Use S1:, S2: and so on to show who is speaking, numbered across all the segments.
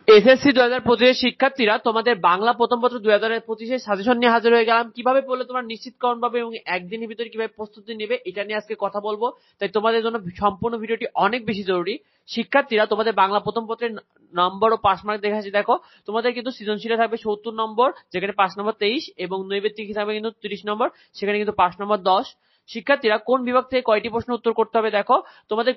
S1: SSC 2025 শিক্ষার্থীরা তোমাদের বাংলা প্রথম পত্র 2025 সাজেশন নিয়ে হাজির হয়ে গেলাম। কিভাবে পড়লে তোমরা নিশ্চিতকরণ পাবে এবং একদিনের ভিতরে কিভাবে প্রস্তুতি নেবে এটা নিয়ে আজকে কথা বলবো। তাই তোমাদের জন্য সম্পূর্ণ ভিডিওটি অনেক বেশি জরুরি। শিক্ষার্থীরা তোমাদের বাংলা প্রথম পত্রের নম্বর ও পাস মার্ক দেখাচ্ছি। দেখো তোমাদের কিন্তু সৃজনশীলে থাকবে 70 নম্বর, যেখানে পাস নম্বর 23 এবং নৈবেত্তিক থাকবে কিন্তু 30 নম্বর, সেখানে কিন্তু পাস নম্বর 10। শিক্ষার্থীরা কোন বিভাগ থেকে কয়টি প্রশ্ন উত্তর করতে হবে? দেখো তোমাদের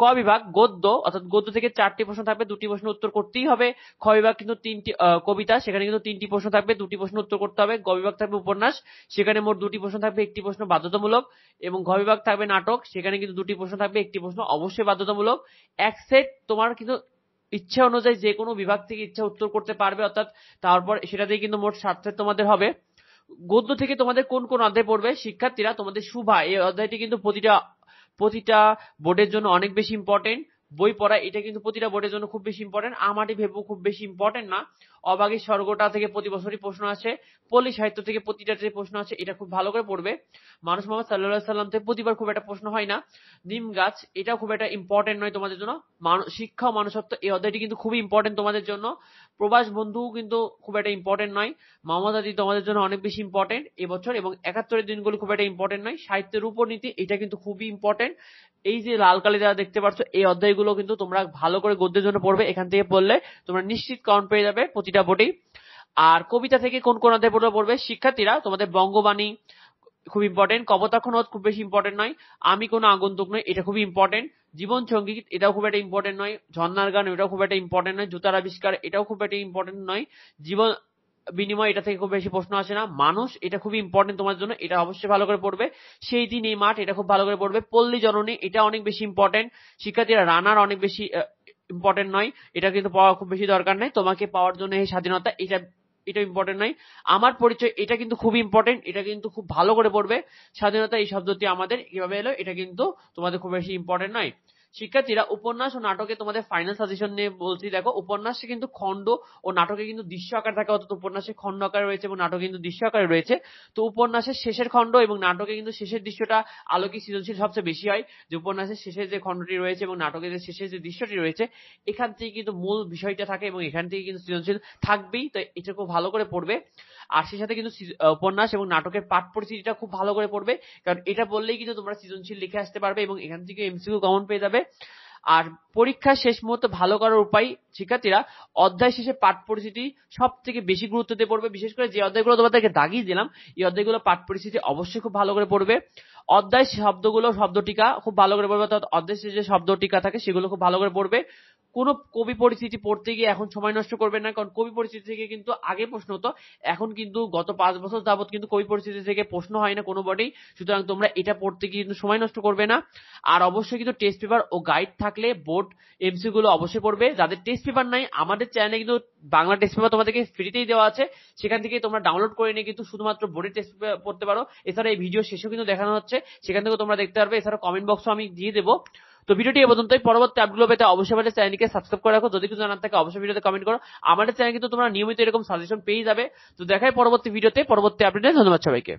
S1: ক বিভাগ গদ্য, অর্থাৎ গদ্য থেকে 4টি প্রশ্ন থাকবে, 2টি প্রশ্ন উত্তর করতেই হবে। খ বিভাগ কিন্তু 3টি কবিতা, সেখানে কিন্তু 3টি প্রশ্ন থাকবে, 2টি প্রশ্ন উত্তর করতে হবে। গ বিভাগ থাকবে উপন্যাস, সেখানে মোট 2টি প্রশ্ন থাকবে, 1টি প্রশ্ন বাধ্যতামূলক। এবং ঘ বিভাগ থাকবে নাটক, সেখানে কিন্তু 2টি প্রশ্ন থাকবে, 1টি প্রশ্ন অবশ্যই বাধ্যতামূলক। এক সেট তোমার কিন্তু ইচ্ছা অনুযায়ী যে কোনো বিভাগ থেকে ইচ্ছা উত্তর করতে পারবে, অর্থাৎ তারপর সেটা দিয়ে কিন্তু মোট 7 সেট তোমাদের হবে। গদ্য থেকে তোমাদের কোন কোন অধ্যায় পড়বে? শিক্ষার্থীরা তোমাদের শুভা এই অধ্যায়টি কিন্তু প্রতিটা বোর্ডের জন্য অনেক বেশি ইম্পর্টেন্ট। বই পড়া এটা কিন্তু প্রতিটা বোর্ডের জন্য খুব বেশি ইম্পর্টেন্ট। আমাটি ভেবো খুব বেশি ইম্পর্টেন্ট না। অবাগের স্বর্গটা থেকে প্রতি বছরই প্রশ্ন আসে। পল্লী সাহিত্য থেকে প্রতিটাতে প্রশ্ন আছে, এটা খুব ভালো করে পড়বে। মানুষ মোহাম্মদ সাল্লাল্লাহু সাল্লাম থেকে প্রতিবার খুব একটা প্রশ্ন হয় না। নিম গাছ এটাও খুব একটা ইম্পর্টেন্ট নয় তোমাদের জন্য। শিক্ষা ও মানুষত্ব এই অধ্যায়টি কিন্তু খুবই ইম্পর্টেন্ট তোমাদের জন্য। প্রবাস বন্ধু কিন্তু খুব একটা ইম্পর্টেন্ট নয়। মোহাম্মদ আলী তোমাদের জন্য অনেক বেশি ইম্পর্টেন্ট এবছর, এবং 71 দিনগুলো খুব একটা ইম্পর্টেন্ট নয়। সাহিত্যের উপনীতি এটা কিন্তু খুবই ইম্পর্টেন্ট। এই যে লাল কালি যারা দেখতে পাচ্ছ, এই অধ্যায়গুলো কিন্তু তোমরা ভালো করে গদ্যের জন্য পড়বে। এখান থেকে পড়লে তোমরা নিশ্চিত কাউন্ট পেয়ে যাবে প্রতিটা বোর্ডেই। আর কবিতা থেকে কোন কোন অধ্যায় পড়বে? শিক্ষার্থীরা তোমাদের বঙ্গবাণী খুব ইম্পর্টেন্ট, কপোতাক্ষ নদ খুব বেশি ইম্পর্টেন্ট নয়, আমি কোনো আগন্তুক নই এটা খুবই ইম্পর্টেন্ট, জীবন সঙ্গীত এটাও খুব একটা ইম্পর্টেন্ট নয়, ঝর্ণার গান এটাও খুব একটা ইম্পর্টেন্ট নয়, জুতার আবিষ্কার এটাও খুব একটা ইম্পর্টেন্ট নয়, জীবন বিনিময় এটা থেকে খুব বেশি প্রশ্ন আসে না, মানুষ এটা খুবই ইম্পর্টেন্ট তোমার জন্য, এটা অবশ্যই ভালো করে পড়বে। সেই দিন এই মাঠ এটা খুব ভালো করে পড়বে। পল্লী জননী এটা অনেক বেশি ইম্পর্টেন্ট। শিক্ষার্থীরা রানার অনেক বেশি ইম্পর্টেন্ট নয়, এটা কিন্তু পাওয়া খুব বেশি দরকার নেই। তোমাকে পাওয়ার জন্য এই স্বাধীনতা এটা ইম্পর্টেন্ট নয়। আমার পরিচয় এটা কিন্তু খুব ইম্পর্টেন্ট, এটা কিন্তু খুব ভালো করে পড়বে। স্বাধীনতা এই শব্দটি আমাদের কিভাবে এলো এটা কিন্তু তোমাদের খুব বেশি ইম্পর্টেন্ট নয়। শিক্ষার্থীরা উপন্যাস ও নাটকে তোমাদের ফাইনাল সাজেশন নিয়ে বলছি। দেখো উপন্যাসে কিন্তু খণ্ড ও নাটকে কিন্তু দৃশ্য আকার থাকে, অর্থাৎ উপন্যাসে খণ্ড আকারে রয়েছে এবং নাটকে কিন্তু দৃশ্য আকারে রয়েছে। তো উপন্যাসের শেষের খণ্ড এবং নাটকে কিন্তু শেষের দৃশ্যটা আলোকিক সৃজনশীল সবচেয়ে বেশি হয়। যে উপন্যাসের শেষের যে খণ্ডটি রয়েছে এবং নাটকের যে শেষের যে দৃশ্যটি রয়েছে, এখান থেকে কিন্তু মূল বিষয়টা থাকে এবং এখান থেকে কিন্তু সৃজনশীল থাকবেই। তো এটা খুব ভালো করে পড়বে। আর সেই সাথে কিন্তু উপন্যাস এবং নাটকের পাঠ পরিচিতিটা খুব ভালো করে পড়বে, কারণ এটা বললেই কিন্তু তোমরা সৃজনশীল লিখে আসতে পারবে এবং এখান থেকে এমসিকিউ কমন পেয়ে যাবে। আর পরীক্ষার শেষ মুহূর্তে ভালো করার উপায়, শিক্ষার্থীরা অধ্যায় শেষে পাঠ পরিচিতি সব থেকে বেশি গুরুত্ব দিয়ে পড়বে। বিশেষ করে যে অধ্যায়গুলো তোমাদেরকে দাগিয়ে দিলাম, এই অধ্যায়গুলো পাঠ পরিচিতি অবশ্যই খুব ভালো করে পড়বে। অধ্যায় শব্দগুলো শব্দ টিকা খুব ভালো করে পড়বে, অর্থাৎ অধ্যায় শেষে যে শব্দ টিকা থাকে সেগুলো খুব ভালো করে পড়বে। কোনো কবি পরিচিতি পড়তে গিয়ে এখন সময় নষ্ট করবে না, কারণ কবি পরিচিতি থেকে কিন্তু আগে প্রশ্ন হতো, এখন কিন্তু গত 5 বছর যাবত কিন্তু কবি পরিচিতি থেকে প্রশ্ন হয় না কোনো বডি। সুতরাং তোমরা এটা পড়তে গিয়ে কিন্তু সময় নষ্ট করবে না। আর অবশ্যই কিন্তু টেস্ট পেপার ও গাইড থাকলে বোর্ড এমসি গুলো অবশ্যই পড়বে। যাদের টেস্ট পেপার নাই, আমাদের চ্যানেলে কিন্তু বাংলা টেস্ট পেপার তোমাদেরকে ফ্রিতেই দেওয়া আছে, সেখান থেকে তোমরা ডাউনলোড করে নিয়ে কিন্তু শুধুমাত্র বোর্ডের টেস্ট পেপার পড়তে পারো। এছাড়া এই ভিডিও শেষেও কিন্তু দেখানো হচ্ছে, সেখান থেকে তোমরা দেখতে পারবে। এছাড়া কমেন্ট বক্সও আমি দিয়ে দেবো। তো ভিডিওটি এ পর্যন্তই। পরবর্তী আপডেটগুলো পেতে অবশ্যই আমাদের চ্যানেলকে সাবস্ক্রাইব করে রাখো। যদি কিছু জানার থাকে অবশ্যই ভিডিওতে কমেন্ট করো। আমাদের চ্যানেলে কিন্তু তোমরা নিয়মিত এরকম সাজেশন পেয়ে যাবে। তো দেখাই পরবর্তী ভিডিওতে, পরবর্তী আপডেটে। ধন্যবাদ সবাইকে।